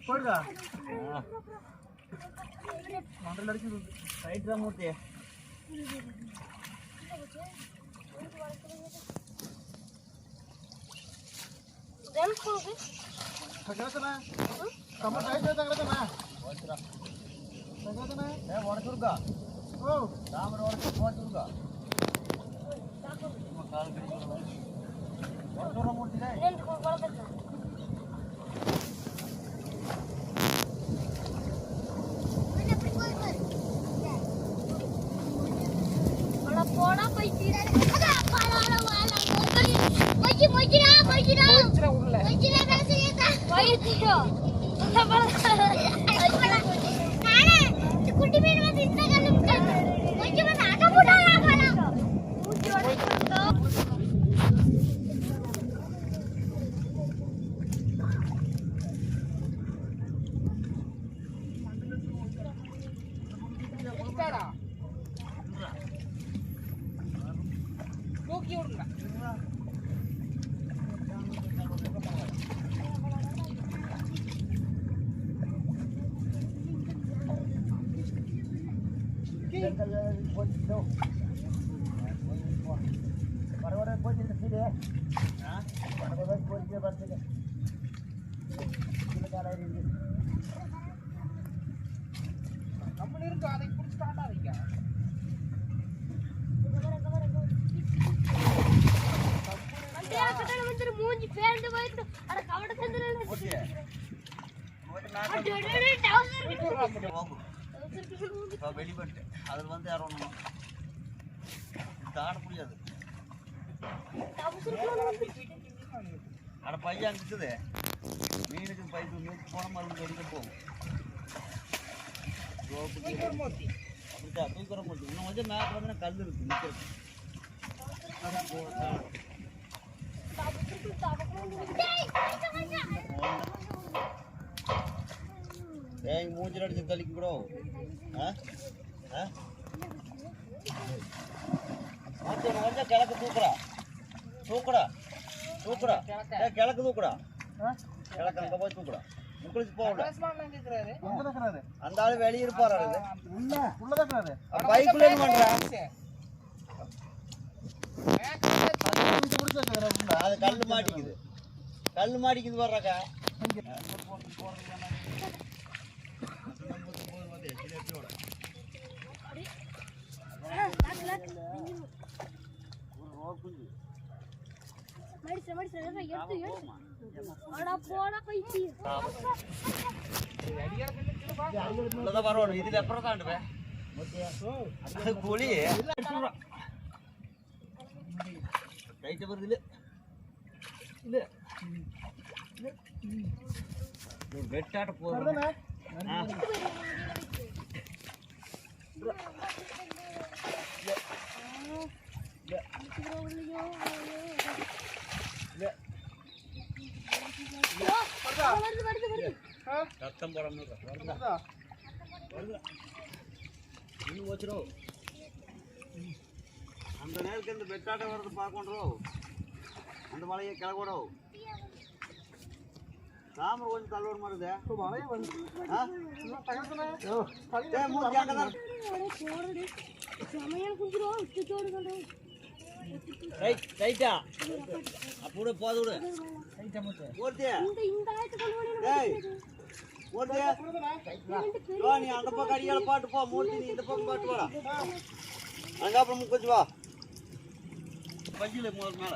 போடுடா மண்டல அடிச்சு ரைட் தான் மூர்த்தி ரெம் போகு சகலதனா கம ரைட் தங்கறதனா ஓடுடா சகலதனா ஓடச்சுருக்கா ஓ தாமர ஓடச்சு போச்சுருக்கா நம்ம கால் கடிச்சு ஓடுற மூர்த்தி டேய் ரெண்டு கொளப்பட்ட போடா பைத்தி அட பாலால வாடா மொய்க்கி மொய்க்கிடா மொய்க்கிடா மொய்க்கிடா உள்ள மொய்க்கிடா பேசியதா பைத்தியோ உள்ள பாலா நானே குட்டி மீன் வந்து இந்த கண்ணு மொய்க்கி வந்து அட போடாயா பாலா மூஞ்சி ஓடிட்டோ போடா தூக்கி விடுங்க நம்ம இருக்கு அதை பிடிச்சி காட்டாதீங்க மூஞ்சி பேண்ட் போயிட்டு அட கவட சந்திரல ஓகே வெளிப்பட்டு அதில் வந்து யாரும் தாட முடியாது அட பையன் அங்கிக்குது மீனுக்கு பைப்பு நூற்றி போன மருந்து எடுக்க போகும் அப்படியா தூக்குற மூர்த்தி இன்னும் கொஞ்சம் மேலே வந்து கல் இருக்கு நிற்கிறது ஏன் மூஞ்சில் அடிச்சு தள்ளிக்க கூட கொஞ்சம் கிழக்கு தூக்குறா தூக்குடா தூக்குடா கிழக்கு தூக்குடா கிழக்கு அங்கே போய் தூக்குடா முக்குளிச்சு போகல அந்த ஆளு வெளியே இருப்பாரு பைக்குள்ள பண்றேன் அது கல்லு மாட்டிக்குது வர்றாக்கா வரணும் இதுல அப்புறம் தான் கூலி ரைட்டு வருது இல்ல வெட்டாட்ட போதும் ரத்தம் போடாம இன்னும் வச்சிரும் அந்த நேரத்துக்கு இந்த வெட்டாட்ட வர்றது பார்க்கணும் அந்த மலையை கிளக்கூடும் தாமரை கொஞ்சம் தள்ளோடு மாறுது மலையை வந்து ரைட்டா அப்படி போது விடு நீ அந்த பக்கம் அடியால பாட்டு போ மூர்த்தி நீ இந்த பக்கம் பாட்டு போடா அங்க அப்புறம் கொஞ்சம் வா பஞ்சில முதல் மேல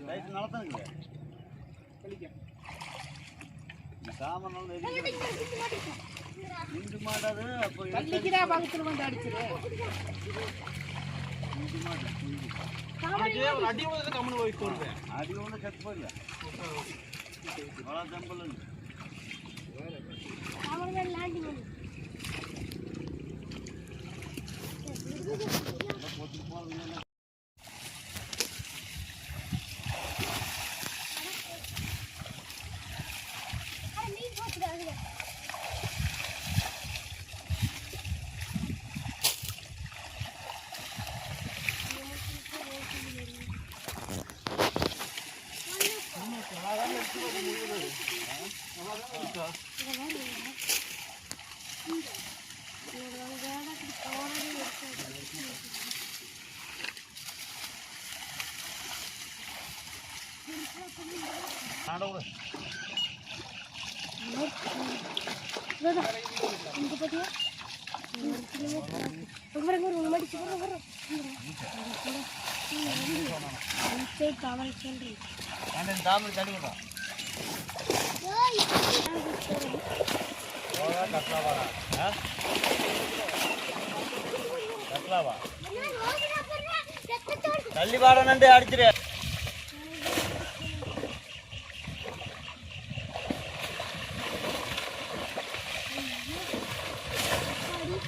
ரைட்டு நல்லா தான் சாமன் நின்று மாட்டாது அப்போ பக்கத்தில் வந்து அடிச்சிரு அடி ஒன்று கம்மனு போய் போடுவேன் அடி ஒன்று கட்டு போடல அவ்வளோ தம்பல் நாடோடு இங்க பாத்தியா ஒரு மடிச்சு வர தாமரை சொல்றேன் நான் தாமரை தள்ளி விடுறேன் தள்ளி பாடனே அடிச்சிரு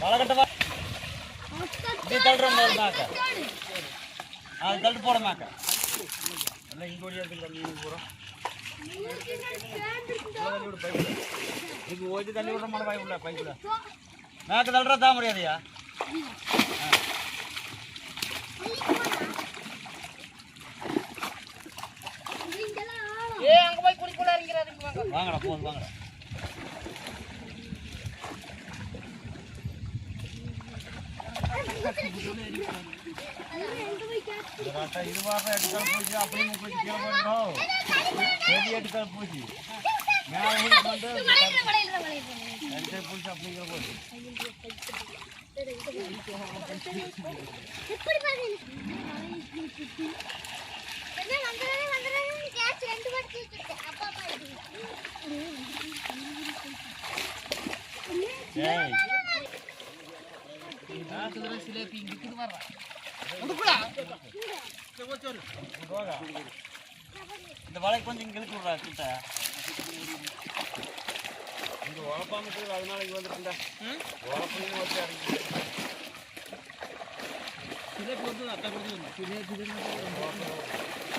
வளகட்டவா நீ தள்ளுறோம் மாக்க அது தள்ளி போட மாக்க எல்லாம் இங்கே ஓடியாதுங்க மீன் பூரா இது ஓடி தள்ளி விடுற மாதிரி பைப்புல பைப்புல மேக்க தள்ளுறதா முடியாதையா அங்க போய் குடிக்குள்ள இறங்கிறாருங்க வாங்கடா போதும் வாங்கடா இது வாரம் எடுத்தால் போச்சு அப்படியே போச்சு கீழே போயிட்டோம் செடி எடுத்தால் போச்சு மேலே வந்து எடுத்தால் போச்சு அப்படி கீழே போச்சு சிலேபி இங்கிட்டு வர்றா இந்த வலை கொஞ்சம் இங்கே இழுத்து விட்றா கிட்ட இங்கே உழப்பாம இருக்குது அதனால இங்கே வந்துருக்குண்டா உழப்பையும் வச்சு அடைஞ்சி சிலேபி வந்து அட்டை கொடுத்து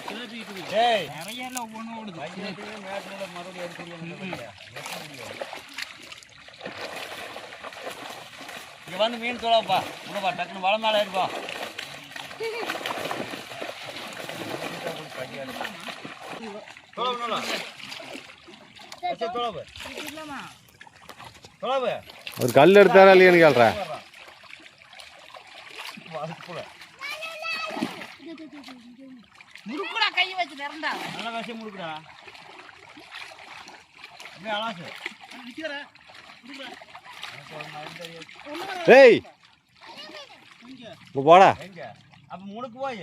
சிலேபி டேய் நிறைய எல்லாம் ஒவ்வொன்றும் ஓடுது மேட்டில் மறுபடியும் எடுத்து இங்கே வந்து மீன் தோலாப்பா உள்ளப்பா டக்குன்னு வள மேலே இருப்பா ஒரு கல் எடுத்தாரா இல்லையான்னு கேள்றேன் முடுக்குடா கை வச்சு நிறந்தா நல்லா விஷயம் முடுக்குடா அப்படியே அலாசு ஏய் போடா எங்க அப்ப முடுக்கு போய்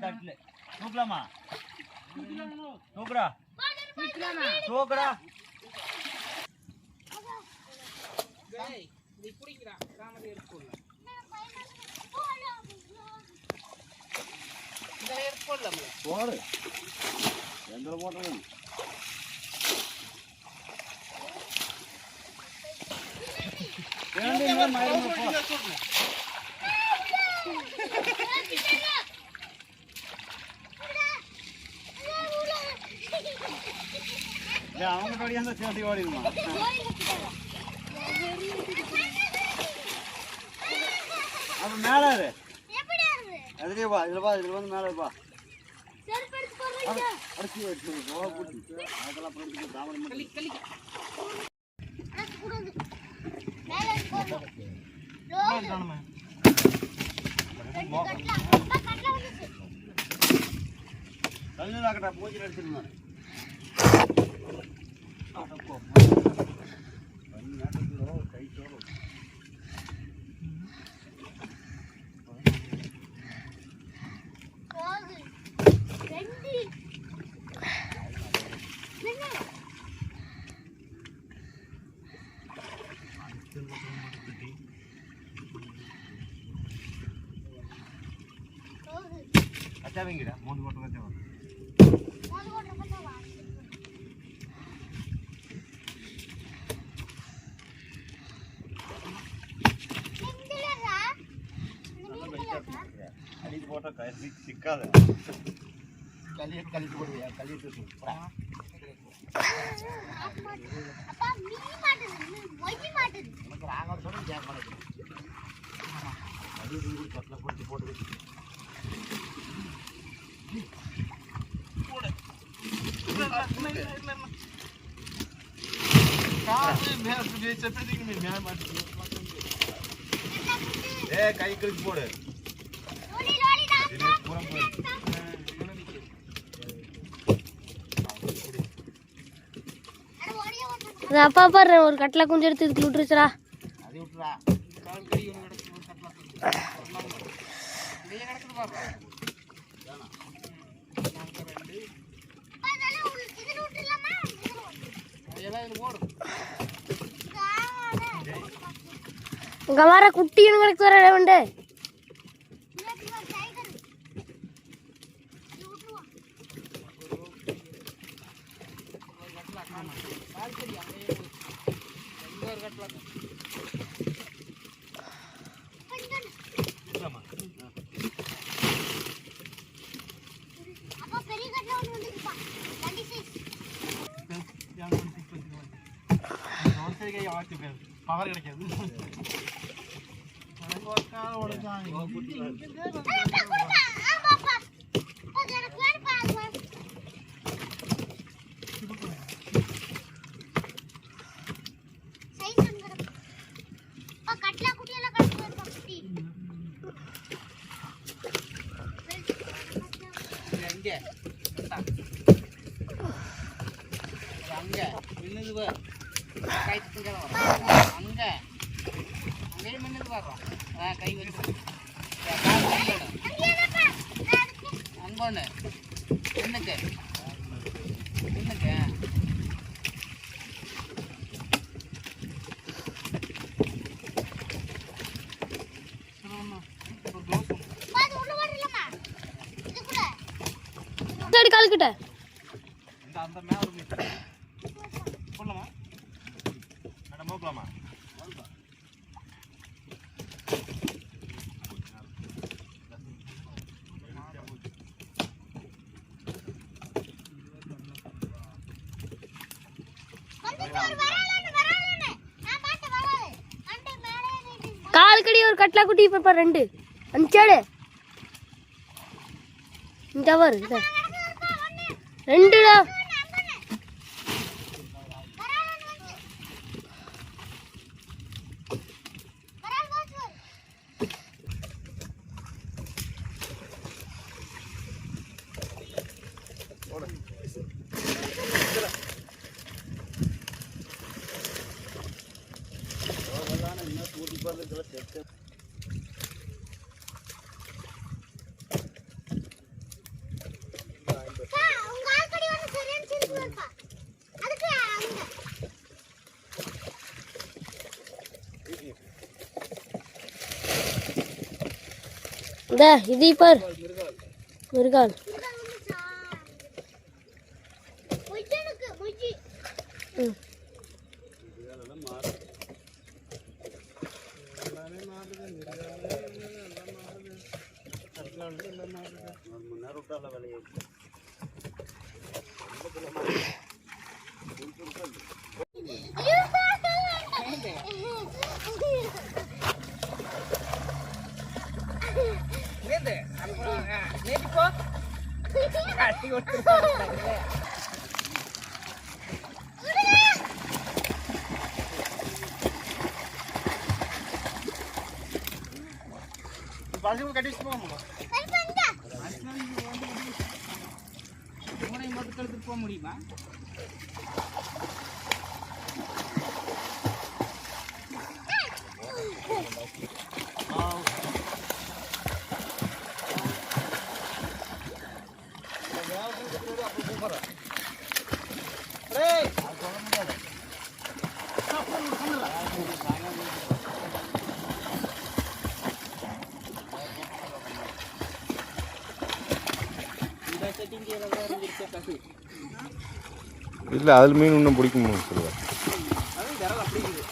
தட்டுல தூக்கலாமா தூக்குடா தூக்குடா போடு எந்த போட்டது அவங்க படியாந்த சேர்த்து ஓடிடுமா அப்ப மேல அதுலயே வா இதுல வந்து மேல வா அடிச்சு வச்சு போட்டி அதெல்லாம் போட்டு தாமரை மட்டும் கல்லுக்கட்டா பூச்சி அடிச்சிருமா கை சோறு கச்சாவீங்கடா மூணு போட்டு கச்சாவா கழித்து போட்டா கறி சிக்காத கழித்து போடுவியா கழித்து உனக்கு ராங்க சொல்ல கேட்க மாட்டேங்குது கட்டில் போட்டு போட்டு காசு கை கிழிச்சு போடு அப்பா பாரு ஒரு கட்டளை கொஞ்சம் எடுத்து இதுக்கு விட்டுருச்சுடா. அது விட்டுறா கால் கறி ஒன்று கிடக்கு கிடக்குது பாப்பா அதெல்லாம் இது போடும் இங்க வர குட்டின்னு கிடக்கு வர உண்டு. கால் கறி அங்கேயே போகுது எங்கே ஒரு கட்டலாம் பவர் கிடைக்காது அங்கே அங்கே மின்னுது பார் கைத்து அங்கே அங்கேயும் மின்னுது பார்க்குறோம் கை வச்சு அங்கொன்று என்னக்கு என்னக்கு காலுக்கிட்ட அந்த மேல போடலாமா மேடம் போகலாமா காலுக்கடி ஒரு கட்டளை குட்டி இப்ப ரெண்டு அஞ்சாடு இந்த வரு ரெண்டுடா இது பார் மிருகால் மட்டும் எடுத்துட்டு போக முடியுமா இல்லை அதில் மீன் இன்னும் பிடிக்கும்னு சொல்லுவேன். அதுவும் விரல் அப்படி இருக்குது